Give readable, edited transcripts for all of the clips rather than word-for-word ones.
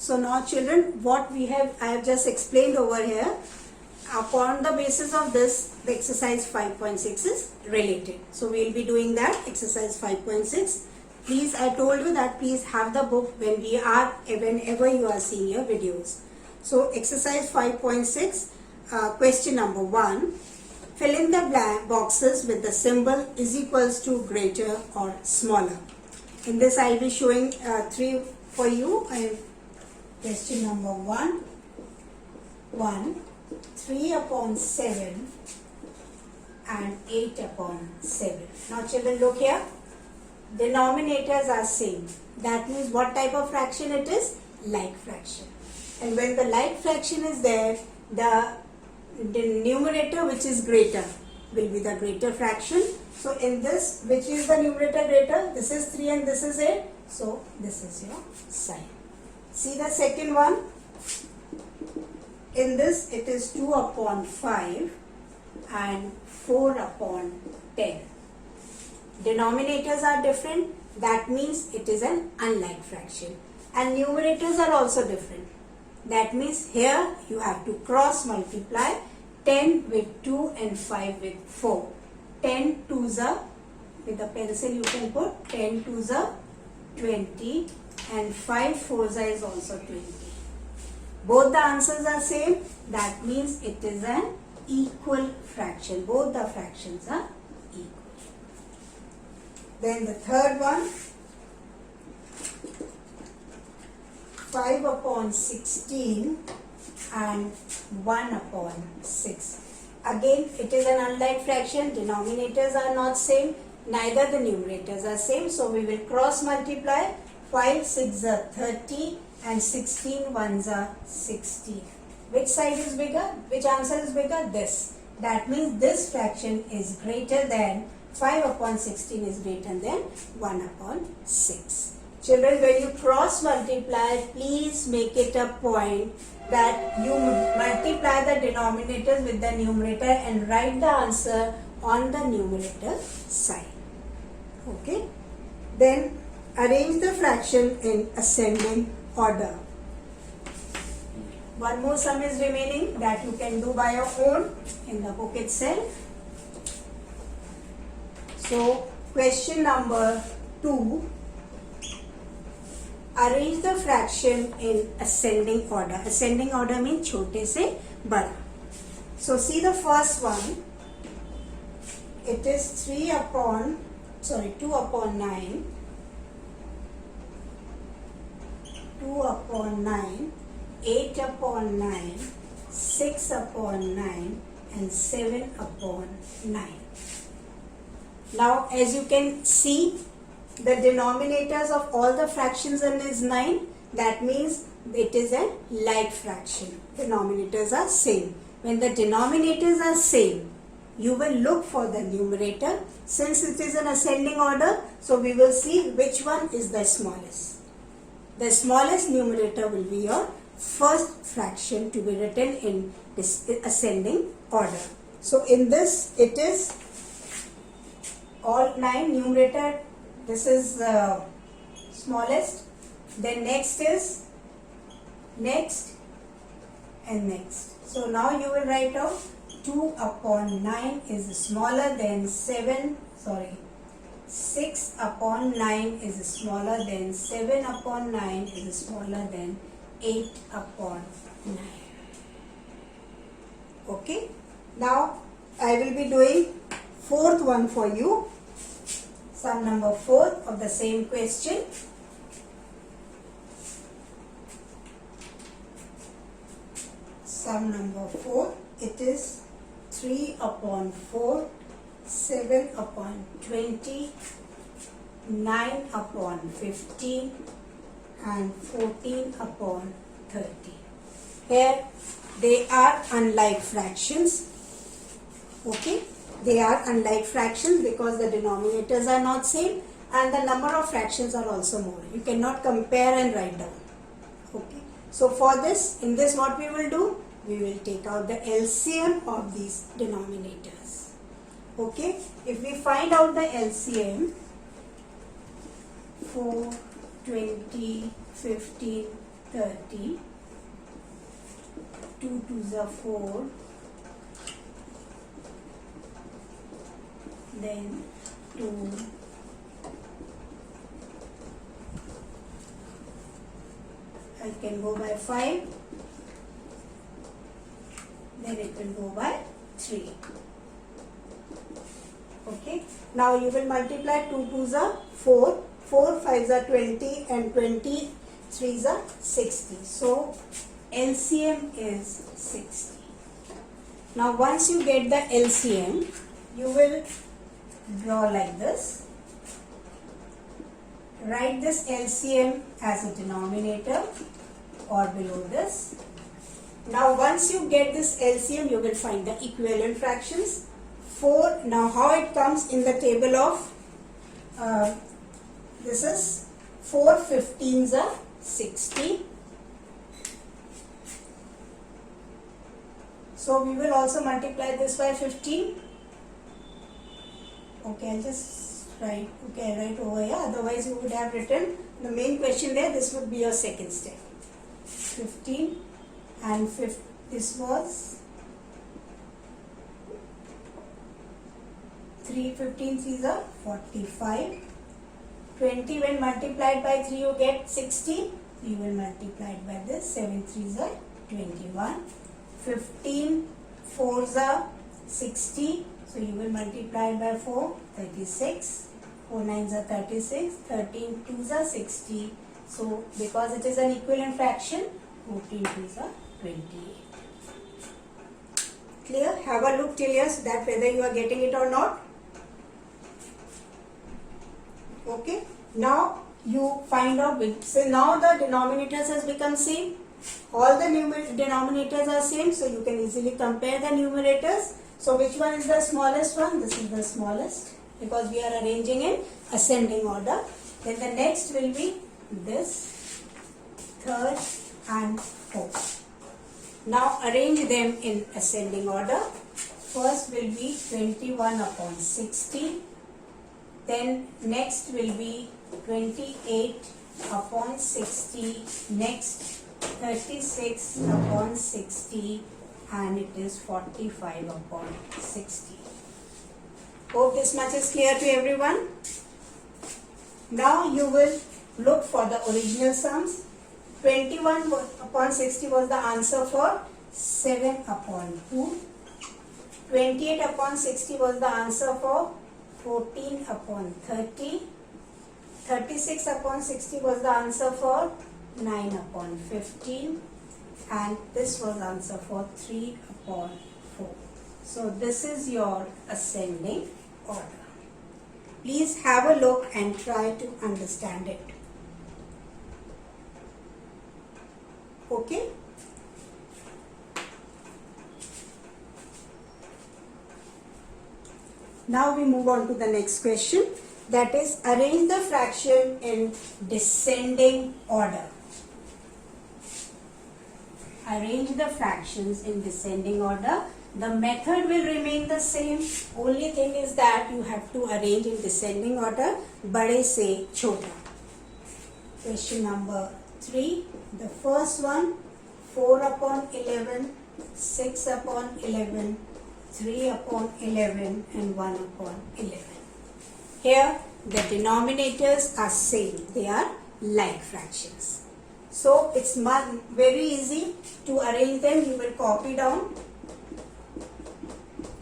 So now children, what I have just explained over here, upon the basis of this, the exercise 5.6 is related. So we will be doing that, exercise 5.6. Please, I told you that please have the book whenever you are seeing your videos. So exercise 5.6, question number 1. Fill in the blank boxes with the symbol is equals to greater or smaller. In this I will be showing 3 for you. Question number 1. 3 upon 7 and 8 upon 7. Now children, look here. Denominators are same. That means what type of fraction it is? Like fraction. And when the like fraction is there, the numerator which is greater will be the greater fraction. So in this, which is the numerator greater? This is 3 and this is 8. So this is your sign. See the second one. In this it is 2 upon 5 and 4 upon 10. Denominators are different. That means it is an unlike fraction. And numerators are also different. That means here you have to cross multiply 10 with 2 and 5 with 4. 10 2s are, with a pencil you can put 10 2s are 20 and 5 4s is also 20. Both the answers are same. That means it is an equal fraction. Both the fractions are equal. Then the third one, 5 upon 16 and 1 upon 6. Again, it is an unlike fraction. Denominators are not same. Neither the numerators are same. So we will cross multiply. 5 6 are 30 and 16 1s are 60. Which side is bigger? Which answer is bigger? This. That means this fraction is greater than 5 upon 16 is greater than 1 upon 6. Children, when you cross multiply, please make it a point that you multiply the denominators with the numerator and write the answer on the numerator side. Okay? Then arrange the fraction in ascending order. One more sum is remaining that you can do by your own in the book itself. So, question number 2. Arrange the fraction in ascending order. Ascending order means छोटे से बड़ा. So, see the first one. It is 2 upon 9. 2 upon 9, 8 upon 9, 6 upon 9 and 7 upon 9. Now as you can see, the denominators of all the fractions in is 9. That means it is a like fraction. Denominators are same. When the denominators are same, you will look for the numerator. Since it is an ascending order, so we will see which one is the smallest. The smallest numerator will be your first fraction to be written in this ascending order. So in this it is all 9 numerator. This is the smallest. Then next is next and next. So now you will write out 2 upon 9 is smaller than 6 upon 9 is smaller than 7 upon 9 is smaller than 8 upon 9. Okay. Now I will be doing fourth one for you. Sum number 4 of the same question. Sum number 4. It is 3 upon 4, 7 upon 20, 9 upon 15 and 14 upon 30. Here they are unlike fractions. Okay, they are unlike fractions because the denominators are not same and the number of fractions are also more. You cannot compare and write down. Okay, so for this, in this what we will do? We will take out the LCM of these denominators. Okay, if we find out the LCM, 4, 20, 15, 30, 2 2s are 4, then 2, I can go by 5, then it will go by 3. Okay, now you will multiply 2 2s are 4, 4 5s are 20, and 20 3s are 60. So LCM is 60. Now once you get the LCM, you will draw like this. Write this LCM as a denominator or below this. Now once you get this LCM, you will find the equivalent fractions. 4, now how it comes in the table of, this is 4 15s are 60. So we will also multiply this by 15. Okay, I'll just write, okay, write over here, otherwise you would have written the main question there. This would be your second step. 15 and this was 3 15 3s are 45. 20 when multiplied by 3 you get 60. You will multiply it by this. 7 3s are 21. 15 4s are 60. So you will multiply by 4, 36. 4 9s are 36. 13 2s are 60. So because it is an equivalent fraction, 14 2s are 28. Clear? Have a look till here so that whether you are getting it or not. Okay. Now you find out. So now the denominators has become same. All the denominators are same. So you can easily compare the numerators. So which one is the smallest one? This is the smallest because we are arranging in ascending order. Then the next will be this, third and fourth. Now arrange them in ascending order. First will be 21 upon 60. Then next will be 28 upon 60. Next 36 upon 60. And it is 45 upon 60. Hope this much is clear to everyone. Now you will look for the original sums. 21 upon 60 was the answer for 7 upon 2. 28 upon 60 was the answer for 14 upon 30. 36 upon 60 was the answer for 9 upon 15. And this was answer for 3 upon 4. So this is your ascending order. Please have a look and try to understand it. Okay? Now we move on to the next question. That is, arrange the fraction in descending order. Arrange the fractions in descending order. The method will remain the same. Only thing is that you have to arrange in descending order. Bade se chota. Question number 3. The first one, 4 upon 11, 6 upon 11, 3 upon 11 and 1 upon 11. Here the denominators are same. They are like fractions. So it's very easy to arrange them. You will copy down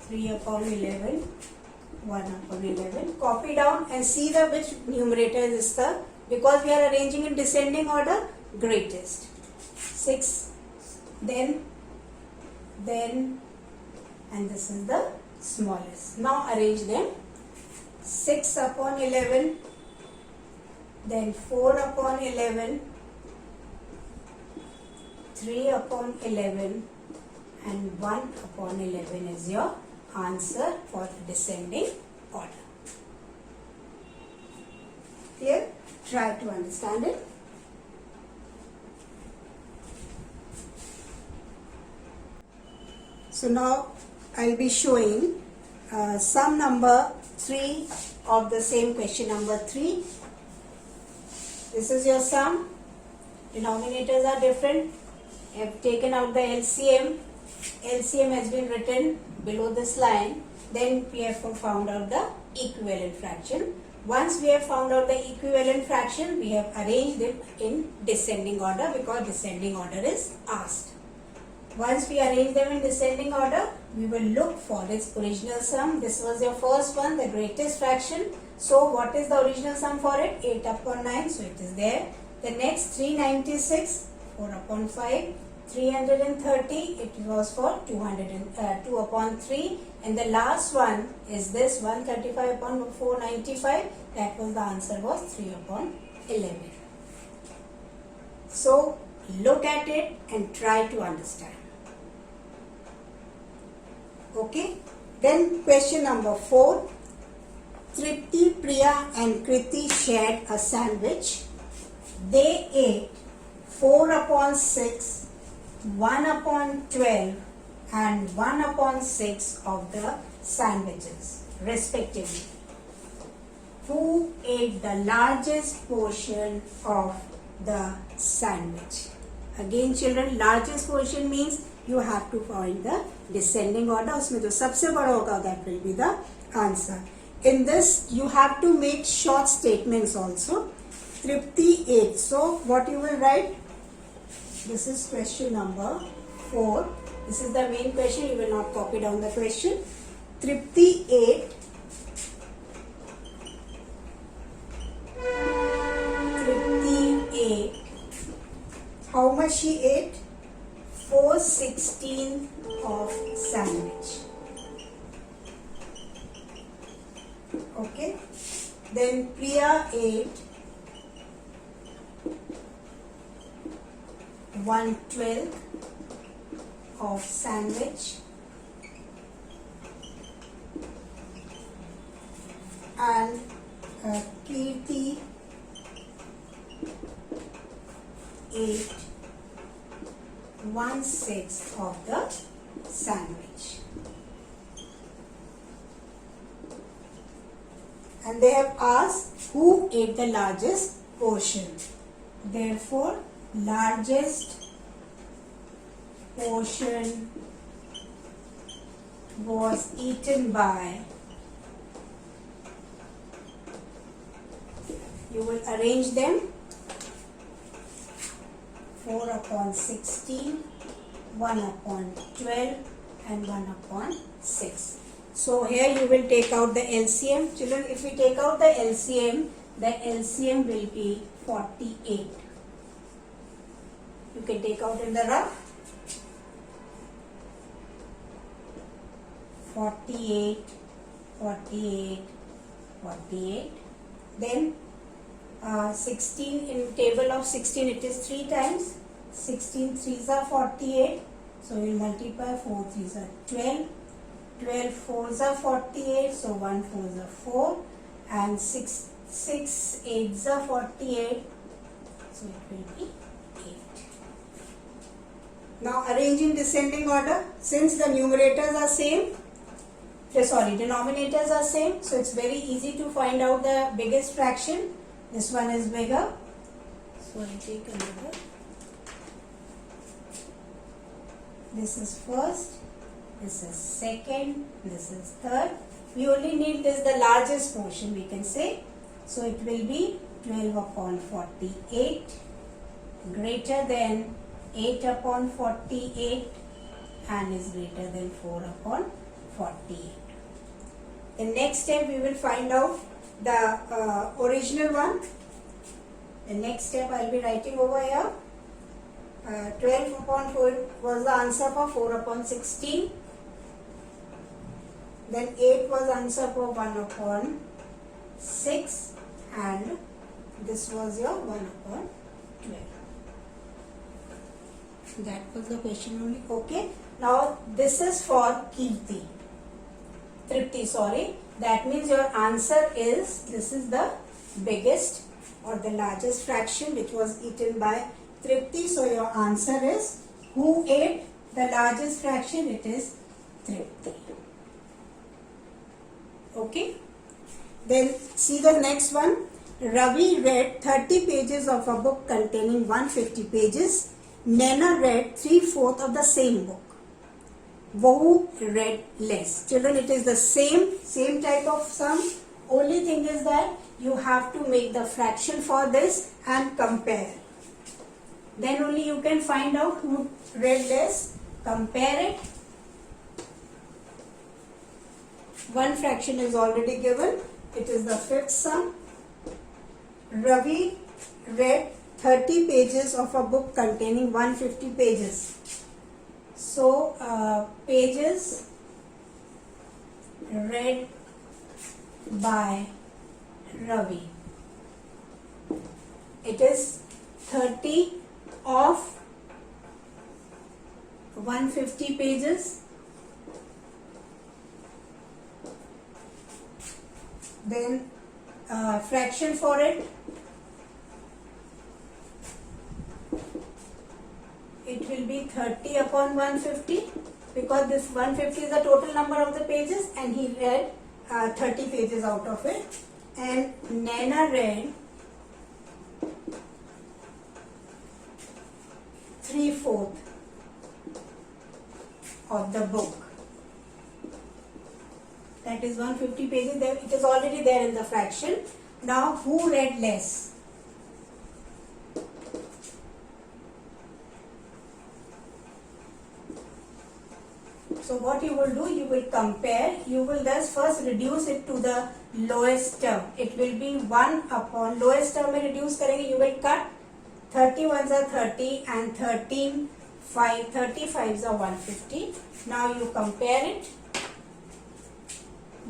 3 upon 11, 1 upon 11. Copy down and see the which numerator is the, because we are arranging in descending order, greatest. 6, then, and this is the smallest. Now arrange them. 6 upon 11, then 4 upon 11, 3 upon 11 and 1 upon 11 is your answer for the descending order. Here, try to understand it. So now I'll be showing sum number 3 of the same question number 3. This is your sum. Denominators are different. I have taken out the LCM. LCM has been written below this line. Then we have found out the equivalent fraction. Once we have found out the equivalent fraction, we have arranged them in descending order because descending order is asked. Once we arrange them in descending order, we will look for its original sum. This was your first one, the greatest fraction. So what is the original sum for it? 8 upon 9, so it is there. The next 396, 4 upon 5, 330, it was for 2 upon 3. And the last one is this 135 upon 495. That was the answer was 3 upon 11. So look at it and try to understand. Okay. Then question number 4. Tripti, Priya and Kriti shared a sandwich. They ate 4 upon 6, 1 upon 12 and 1 upon 6 of the sandwiches respectively. Who ate the largest portion of the sandwich? Again children, largest portion means you have to find the descending order. उसमें जो सबसे बड़ा होगा that will be the answer. In this you have to make short statements also. Tripti ate. So what you will write? This is question number 4. This is the main question. You will not copy down the question. Tripti ate. Tripti ate. How much she ate? 4/16 of sandwich. Okay. Then Priya ate 1/12 of sandwich. And Kirti ate 1/6 of the sandwich. And they have asked who ate the largest portion. Therefore, largest portion was eaten by, you will arrange them 4 upon 16, 1 upon 12 and 1 upon 6. So here you will take out the LCM. Children, if we take out the LCM will be 48. You can take out in the rough. 48, 48, 48. Then 16 in table of 16 it is 3 times. 16 3s are 48. So we will multiply 4 3s are 12. 12 4s are 48. So 1 4s are 4. And 6 8s are 48. So it will be 8. Now arrange in descending order. Since the numerators are same, denominators are same, so it's very easy to find out the biggest fraction. This one is bigger, so I'll take another. This is first, this is second, this is third. We only need this, the largest portion we can say. So it will be 12 upon 48 greater than 8 upon 48 and is greater than 4 upon 48. The next step we will find out the original one. The next step I will be writing over here. 12 upon 4 was the answer for 4 upon 16. Then 8 was answer for 1 upon 6 and this was your 1 upon 12. That was the question only. Okay. Now this is for Kirti. Tripti, sorry. That means your answer is, this is the biggest or the largest fraction which was eaten by Tripti. So your answer is, who ate the largest fraction? It is Tripti. Okay. Then see the next one. Ravi read 30 pages of a book containing 150 pages. Naina read 3/4 of the same book. Who read less? Children, it is the same type of sum. Only thing is that you have to make the fraction for this and compare. Then only you can find out who read less. Compare it. One fraction is already given. It is the fifth sum. Ravi read 30 pages of a book containing 150 pages. So, pages read by Ravi. It is 30 of 150 pages. Then fraction for it. It will be 30 upon 150 because this 150 is the total number of the pages and he read 30 pages out of it. And Naina read 3/4 of the book. That is 150 pages. There, it is already there in the fraction. Now, who read less? So what you will do, you will compare, you will thus first reduce it to the lowest term. It will be 1 upon, lowest term में reduce करेंगे, you will cut 30 ones are 30 and 13 35s are 150. Now you compare it,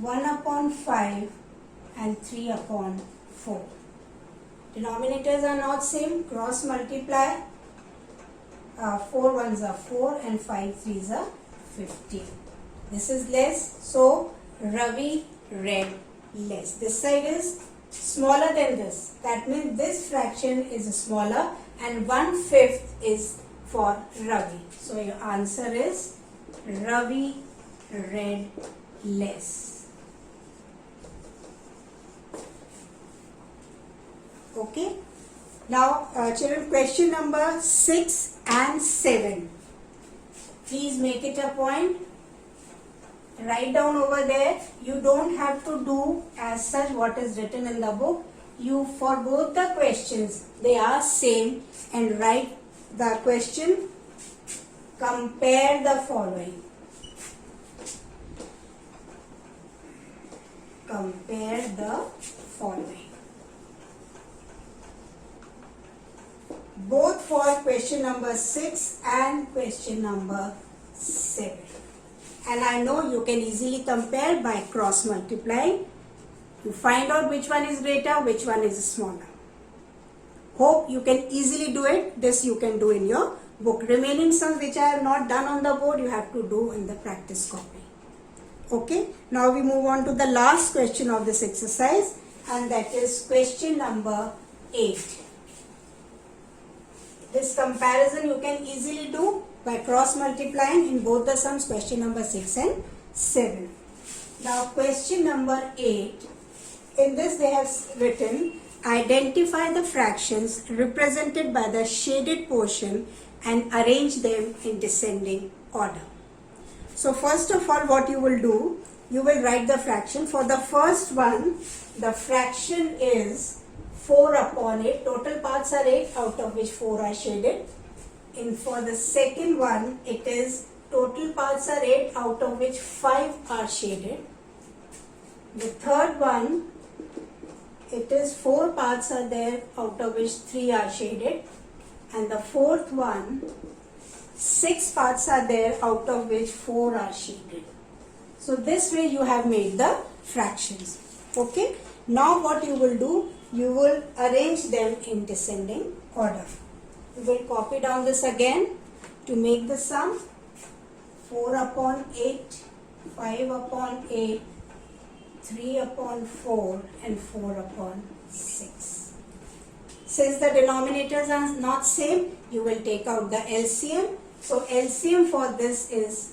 1 upon 5 and 3 upon 4. Denominators are not same, cross multiply, 4 ones are 4 and 5 3s are 50. This is less, so Ravi read less. This side is smaller than this. That means this fraction is smaller and 1/5 is for Ravi. So your answer is Ravi read less. Okay. Now children, question number 6 and 7. Please make it a point. Write down over there. You don't have to do as such what is written in the book. You, for both the questions, they are same, and write the question. Compare the following. Compare the following. Both for question number 6 and question number 7. And I know you can easily compare by cross multiplying. You find out which one is greater, which one is smaller. Hope you can easily do it. This you can do in your book. Remaining sums which I have not done on the board, you have to do in the practice copy. Okay. Now we move on to the last question of this exercise, and that is question number 8. This comparison you can easily do by cross multiplying in both the sums, question number 6 and 7. Now question number 8, in this they have written, identify the fractions represented by the shaded portion and arrange them in descending order. So first of all, what you will do, you will write the fraction. For the first one, the fraction is 4 upon 8. Total parts are 8, out of which 4 are shaded. And for the second one, it is total parts are 8, out of which 5 are shaded. The third one, it is 4 parts are there, out of which 3 are shaded. And the fourth one, 6 parts are there, out of which 4 are shaded. So this way you have made the fractions. Okay. Now what you will do, you will arrange them in descending order. You will copy down this again to make the sum. 4 upon 8, 5 upon 8, 3 upon 4 and 4 upon 6. Since the denominators are not same, you will take out the LCM. So LCM for this is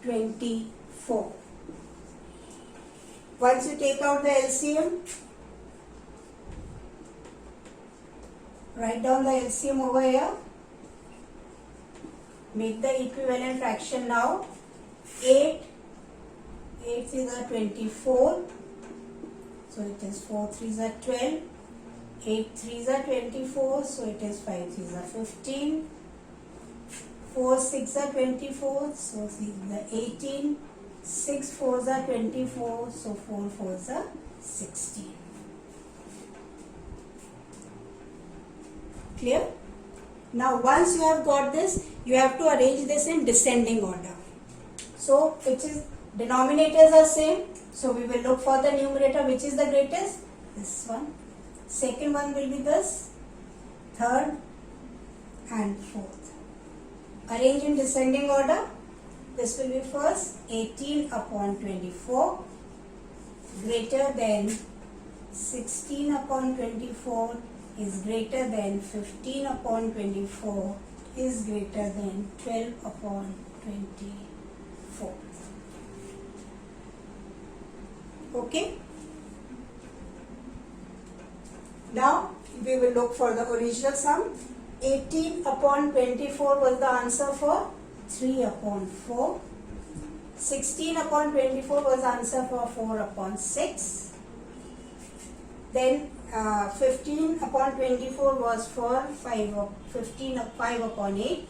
24. Once you take out the LCM, Write down the LCM over here. Make the equivalent fraction now. 8 3s are 24. So it is 4 3s are 12. 8 3s are 24. So it is 5 3s are 15. 4 6 are 24. So it is 18. 6 4s are 24. So 4 4s are 16. Clear? Now once you have got this, you have to arrange this in descending order. So which is, denominators are same. So we will look for the numerator, which is the greatest. This one. Second one will be this. Third and fourth. Arrange in descending order. This will be first 18 upon 24 greater than 16 upon 24 is greater than 15 upon 24 is greater than 12 upon 24. Okay. Now we will look for the original sum. 18 upon 24 was the answer for 3 upon 4. 16 upon 24 was the answer for 4 upon 6. Then 15 upon 24 was for 5 upon 8.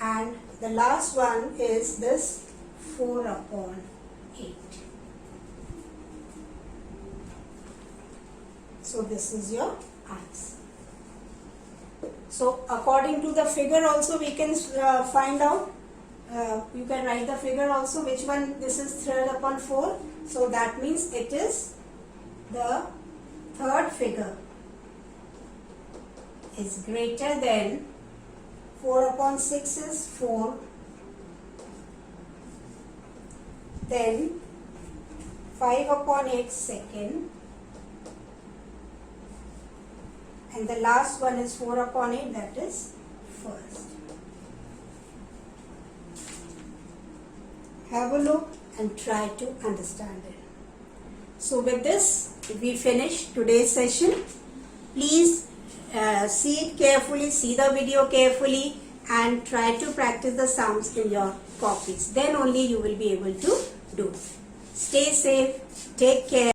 And the last one is this 4 upon 8. So this is your answer. So according to the figure also we can find out, you can write the figure also, which one, this is 3 upon 4. So that means it is the third figure is greater than 4 upon 6 is 4. Then 5 upon 8 second. And the last one is 4 upon 8, that is first. Have a look and try to understand it. So with this, we finish today's session. Please see it carefully, see the video carefully and try to practice the sums in your copies. Then only you will be able to do. Stay safe, take care.